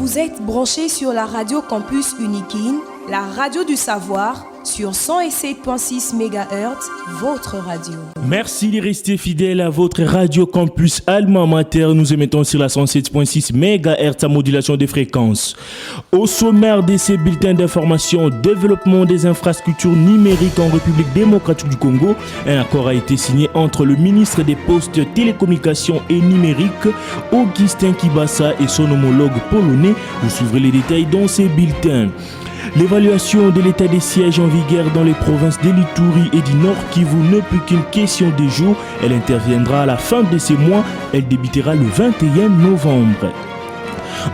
Vous êtes branchés sur la radio Campus Unikin, la radio du savoir, sur 107.6 MHz, votre radio. Merci de rester fidèle à votre radio Campus Alma Mater. Nous émettons sur la 107.6 MHz à modulation des fréquences. Au sommaire de ces bulletins d'information, développement des infrastructures numériques en République démocratique du Congo, un accord a été signé entre le ministre des Postes, Télécommunications et Numériques, Augustin Kibasa, et son homologue polonais. Vous suivrez les détails dans ces bulletins. L'évaluation de l'état des sièges en vigueur dans les provinces de l'Ituri et du Nord Kivu n'est plus qu'une question de jours. Elle interviendra à la fin de ce mois. Elle débutera le 21 novembre.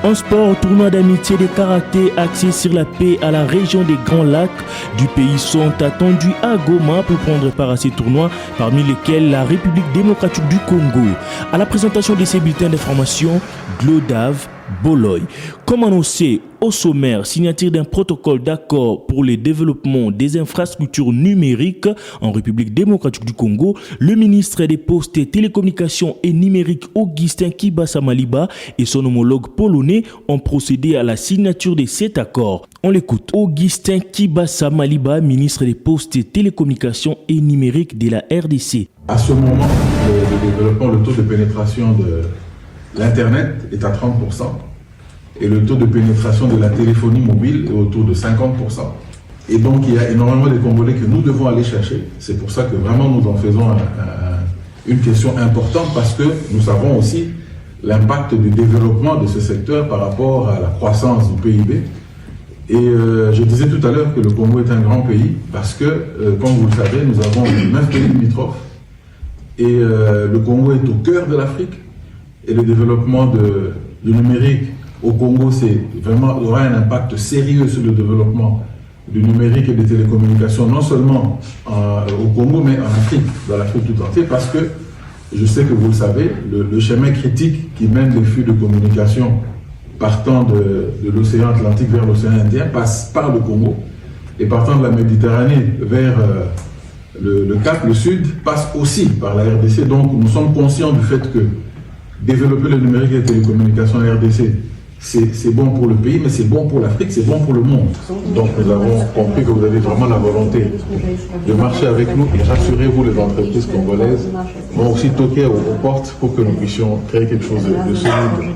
En sport, tournoi d'amitié de karaté axé sur la paix à la région des Grands Lacs du pays sont attendus à Goma pour prendre part à ces tournois, parmi lesquels la République démocratique du Congo. À la présentation de ces bulletins d'information, Glodave Boloy. Comme annoncé au sommaire, signature d'un protocole d'accord pour le développement des infrastructures numériques en République démocratique du Congo, le ministre des Postes, Télécommunications et Numériques Augustin Kibasa Maliba et son homologue polonais ont procédé à la signature de cet accord. On l'écoute. Augustin Kibasa Maliba, ministre des Postes, Télécommunications et Numériques de la RDC. À ce moment, le développement, le taux de pénétration de l'Internet est à 30% et le taux de pénétration de la téléphonie mobile est autour de 50%. Et donc, il y a énormément de Congolais que nous devons aller chercher. C'est pour ça que vraiment nous en faisons une question importante parce que nous savons aussi l'impact du développement de ce secteur par rapport à la croissance du PIB. Et je disais tout à l'heure que le Congo est un grand pays parce que, comme vous le savez, nous avons 9 pays limitrophes et le Congo est au cœur de l'Afrique. Et le développement du numérique au Congo, aura un impact sérieux sur le développement du numérique et des télécommunications, non seulement au Congo, mais en Afrique, dans l'Afrique tout entière, parce que je sais que vous le savez, le chemin critique qui mène les flux de communication partant de l'océan Atlantique vers l'océan Indien passe par le Congo, et partant de la Méditerranée vers le Cap, le Sud, passe aussi par la RDC. Donc nous sommes conscients du fait que développer le numérique et les télécommunications en RDC, c'est bon pour le pays, mais c'est bon pour l'Afrique, c'est bon pour le monde. Donc nous avons compris que vous avez vraiment la volonté de marcher avec nous et rassurez-vous, les entreprises congolaises vont aussi toquer aux portes pour que nous puissions créer quelque chose de solide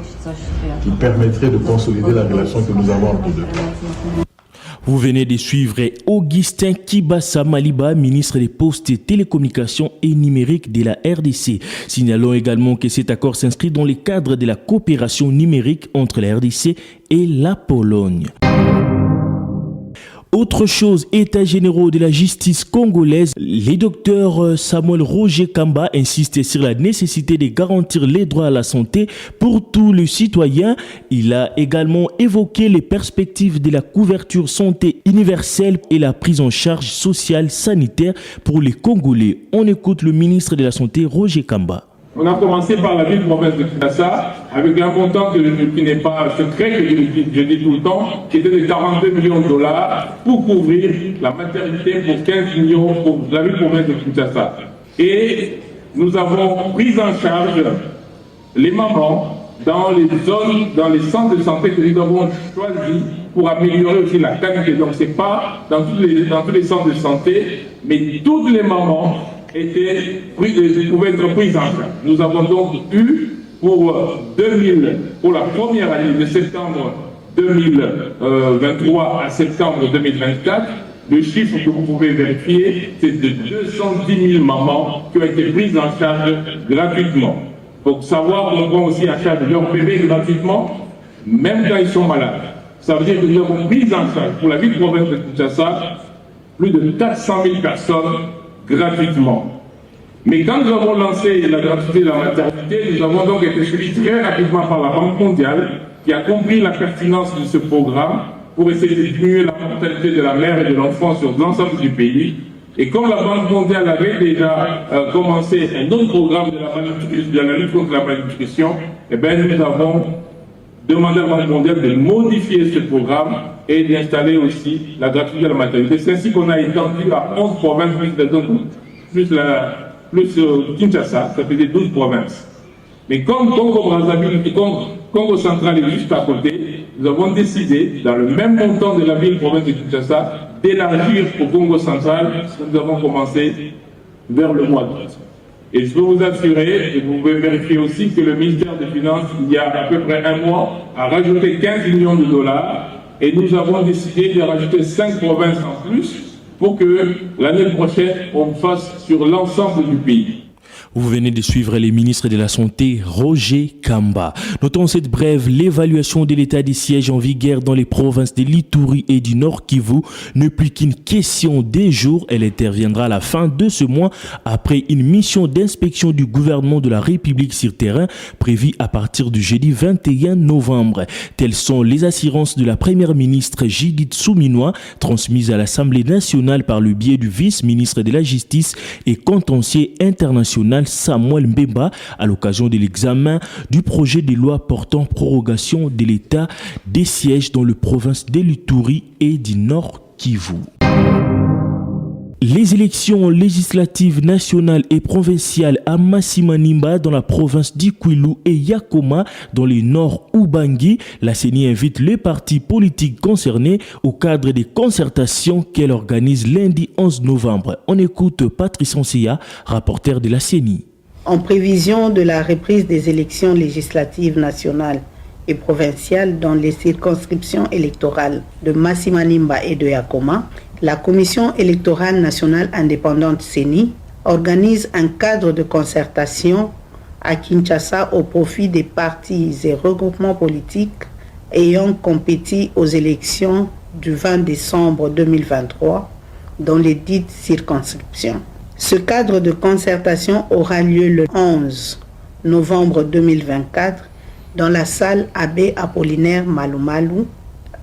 qui permettrait de consolider la relation que nous avons entre deux. Vous venez de suivre Augustin Kibasa Maliba, ministre des Postes, Télécommunications et Numériques de la RDC. Signalons également que cet accord s'inscrit dans le cadre de la coopération numérique entre la RDC et la Pologne. Autre chose, état généraux de la justice congolaise, le docteur Samuel Roger Kamba insiste sur la nécessité de garantir les droits à la santé pour tous les citoyens. Il a également évoqué les perspectives de la couverture santé universelle et la prise en charge sociale sanitaire pour les Congolais. On écoute le ministre de la Santé, Roger Kamba. On a commencé par la ville province de Kinshasa avec un montant qui n'est pas secret, que je dis tout le temps, qui était de 42 millions de dollars pour couvrir la maternité pour 15 millions pour la ville province de Kinshasa. Et nous avons pris en charge les mamans dans les zones, dans les centres de santé que nous avons choisis pour améliorer aussi la qualité. Donc ce n'est pas dans tous les centres de santé, mais toutes les mamans pouvaient être prises en charge. Nous avons donc eu pour la première année de septembre 2023 à septembre 2024, le chiffre que vous pouvez vérifier, c'est de 210 000 mamans qui ont été prises en charge gratuitement. Pour savoir qu'on prend aussi en charge leurs bébés gratuitement, même quand ils sont malades. Ça veut dire que nous avons pris en charge pour la ville province de Kinshasa plus de 400 000 personnes gratuitement. Mais quand nous avons lancé la gratuité de la maternité, nous avons donc été suivis très rapidement par la Banque mondiale qui a compris la pertinence de ce programme pour essayer de diminuer la mortalité de la mère et de l'enfant sur l'ensemble du pays. Et comme la Banque mondiale avait déjà commencé un autre programme de la lutte contre la malnutrition, eh bien, nous avons demandé à la Banque mondiale de modifier ce programme et d'installer aussi la gratuité de la maternité. C'est ainsi qu'on a étendu à 11 provinces, plus Kinshasa, ça faisait 12 provinces. Mais comme Congo Brazzaville et comme Congo Central est juste à côté. Nous avons décidé, dans le même montant de la ville-province de Kinshasa, d'élargir au Congo Central ce que nous avons commencé vers le mois d'août. Et je peux vous assurer, et vous pouvez vérifier aussi, que le ministère des Finances, il y a à peu près un mois, a rajouté 15 millions de dollars et nous avons décidé de rajouter 5 provinces en plus pour que l'année prochaine, on fasse sur l'ensemble du pays. Vous venez de suivre les ministres de la Santé, Roger Kamba. Notons cette brève, l'évaluation de l'état des sièges en vigueur dans les provinces de l'Ituri et du Nord Kivu n'est plus qu'une question des jours. Elle interviendra à la fin de ce mois après une mission d'inspection du gouvernement de la République sur terrain prévue à partir du jeudi 21 novembre. Telles sont les assurances de la première ministre Judith Suminwa transmises à l'Assemblée nationale par le biais du vice-ministre de la Justice et contentieux international Samuel Mbemba à l'occasion de l'examen du projet de loi portant prorogation de l'état des sièges dans les provinces de l'Ituri et du Nord Kivu. Les élections législatives nationales et provinciales à Massimanimba dans la province d'Ikwilu et Yakoma dans le nord Ubangi, la CENI invite les partis politiques concernés au cadre des concertations qu'elle organise lundi 11 novembre. On écoute Patrice Ansia, rapporteur de la CENI. En prévision de la reprise des élections législatives nationales et provinciales dans les circonscriptions électorales de Massimanimba et de Yakoma, la Commission électorale nationale indépendante CENI organise un cadre de concertation à Kinshasa au profit des partis et regroupements politiques ayant compéti aux élections du 20 décembre 2023 dans les dites circonscriptions. Ce cadre de concertation aura lieu le 11 novembre 2024 dans la salle Abbé Apollinaire Malumalu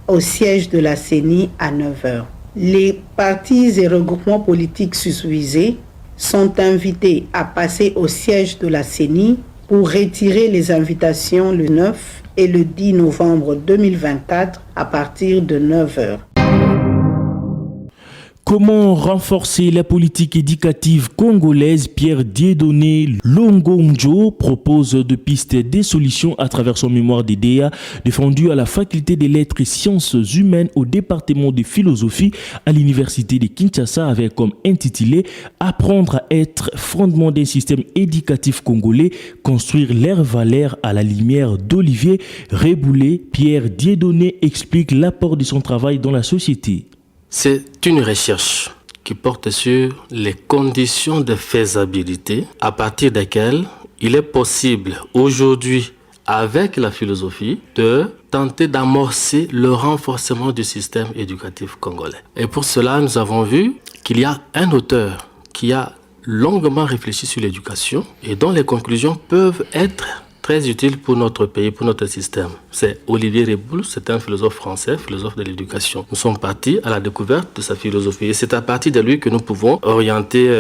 au siège de la CENI à 9h. Les partis et regroupements politiques susvisés sont invités à passer au siège de la CENI pour retirer les invitations le 9 et le 10 novembre 2024 à partir de 9h. Comment renforcer la politique éducative congolaise? Pierre Dieudonné Longomjo propose de pistes des solutions à travers son mémoire d'IDEA défendu à la faculté des lettres et sciences humaines au département de philosophie à l'université de Kinshasa avec comme intitulé « Apprendre à être fondement d'un système éducatif congolais, construire leurs valeurs à la lumière d'Olivier Reboulé ». Pierre Dieudonné explique l'apport de son travail dans la société. C'est une recherche qui porte sur les conditions de faisabilité à partir desquelles il est possible aujourd'hui, avec la philosophie, de tenter d'amorcer le renforcement du système éducatif congolais. Et pour cela, nous avons vu qu'il y a un auteur qui a longuement réfléchi sur l'éducation et dont les conclusions peuvent être très utile pour notre pays, pour notre système. C'est Olivier Reboulé, c'est un philosophe français, philosophe de l'éducation. Nous sommes partis à la découverte de sa philosophie et c'est à partir de lui que nous pouvons orienter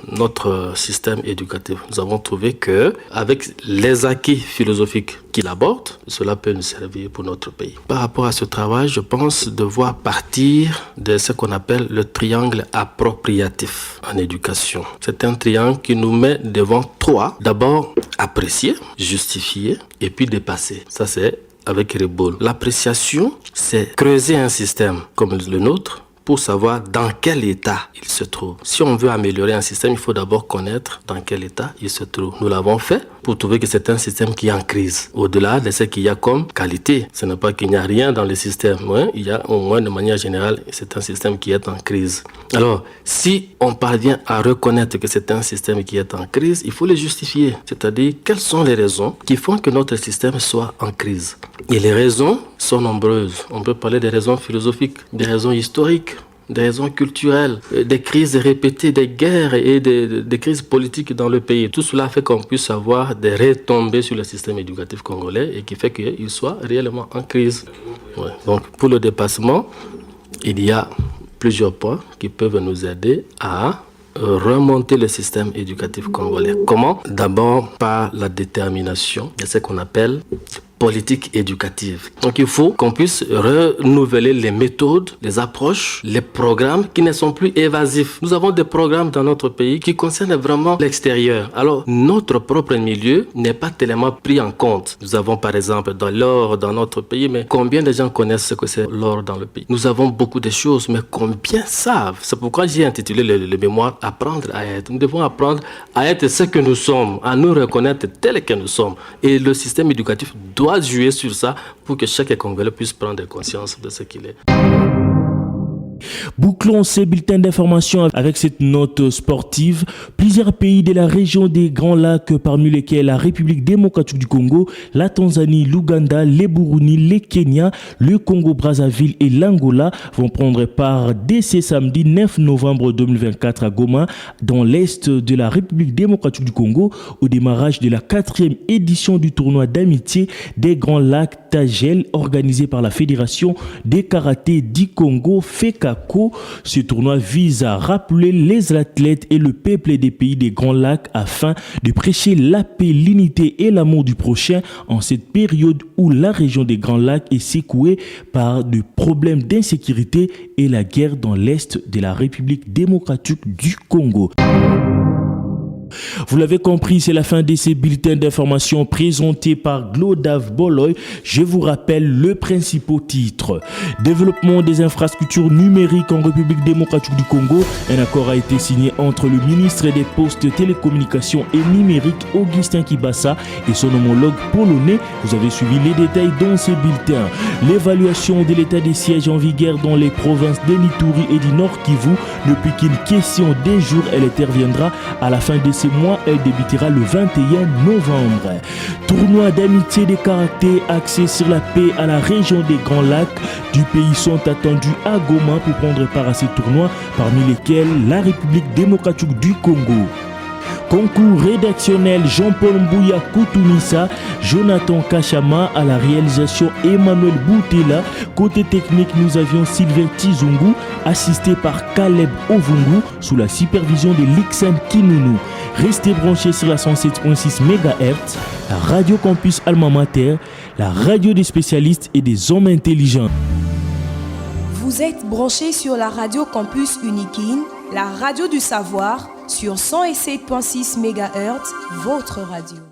notre système éducatif. Nous avons trouvé que avec les acquis philosophiques qu'il aborde, cela peut nous servir pour notre pays. Par rapport à ce travail, je pense devoir partir de ce qu'on appelle le triangle appropriatif en éducation. C'est un triangle qui nous met devant trois. D'abord, apprécier, justifier et puis dépasser. Ça, c'est avec Reboulé. L'appréciation, c'est creuser un système comme le nôtre pour savoir dans quel état il se trouve. Si on veut améliorer un système, il faut d'abord connaître dans quel état il se trouve. Nous l'avons fait pour trouver que c'est un système qui est en crise. Au-delà de ce qu'il y a comme qualité, ce n'est pas qu'il n'y a rien dans le système. Ouais, il y a au moins de manière générale, c'est un système qui est en crise. Alors, si on parvient à reconnaître que c'est un système qui est en crise, il faut le justifier. C'est-à-dire, quelles sont les raisons qui font que notre système soit en crise? Et les raisons sont nombreuses. On peut parler des raisons philosophiques, des raisons historiques, des raisons culturelles, des crises répétées, des guerres et des crises politiques dans le pays. Tout cela fait qu'on puisse avoir des retombées sur le système éducatif congolais et qui fait qu'il soit réellement en crise. Ouais. Donc pour le dépassement, il y a plusieurs points qui peuvent nous aider à remonter le système éducatif congolais. Comment? D'abord par la détermination de ce qu'on appelle politique éducative. Donc il faut qu'on puisse renouveler les méthodes, les approches, les programmes qui ne sont plus évasifs. Nous avons des programmes dans notre pays qui concernent vraiment l'extérieur. Alors notre propre milieu n'est pas tellement pris en compte. Nous avons par exemple de l'or dans notre pays, mais combien de gens connaissent ce que c'est l'or dans le pays? Nous avons beaucoup de choses, mais combien savent? C'est pourquoi j'ai intitulé le mémoire « Apprendre à être ». Nous devons apprendre à être ce que nous sommes, à nous reconnaître tels que nous sommes. Et le système éducatif doit jouer sur ça pour que chaque Congolais puisse prendre conscience de ce qu'il est. Bouclons ces bulletins d'information avec cette note sportive. Plusieurs pays de la région des Grands Lacs, parmi lesquels la République démocratique du Congo, la Tanzanie, l'Ouganda, le Burundi, le Kenya, le Congo-Brazzaville et l'Angola, vont prendre part dès ce samedi 9 novembre 2024 à Goma, dans l'est de la République démocratique du Congo, au démarrage de la 4e édition du tournoi d'amitié des Grands Lacs Tagel, organisé par la Fédération des karatés du Congo, FECACO. Ce tournoi vise à rappeler les athlètes et le peuple des pays des Grands Lacs afin de prêcher la paix, l'unité et l'amour du prochain en cette période où la région des Grands Lacs est secouée par des problèmes d'insécurité et la guerre dans l'est de la République démocratique du Congo. Vous l'avez compris, c'est la fin de ces bulletins d'information présentés par Glodav Boloy. Je vous rappelle le principal titre. Développement des infrastructures numériques en République démocratique du Congo. Un accord a été signé entre le ministre des Postes, Télécommunications et Numériques, Augustin Kibasa, et son homologue polonais. Vous avez suivi les détails dans ces bulletins. L'évaluation de l'état des sièges en vigueur dans les provinces d'Enituri et du Nord Kivu ne peut qu'une question des jours. Elle interviendra à la fin de ces mois. Elle débutera le 21 novembre. Tournoi d'amitié des karatés axé sur la paix à la région des Grands Lacs du pays sont attendus à Goma pour prendre part à ces tournois, parmi lesquels la République démocratique du Congo. Concours rédactionnel Jean-Paul Mbouya Koutounissa, Jonathan Kachama à la réalisation, Emmanuel Boutela. Côté technique, nous avions Sylvain Tizungu, assisté par Caleb Ovungu, sous la supervision de Lixan Kinounou. Restez branchés sur la 107.6 MHz, la Radio Campus Alma Mater, la radio des spécialistes et des hommes intelligents. Vous êtes branchés sur la Radio Campus Unikin, la radio du savoir, sur 107.6 MHz, votre radio.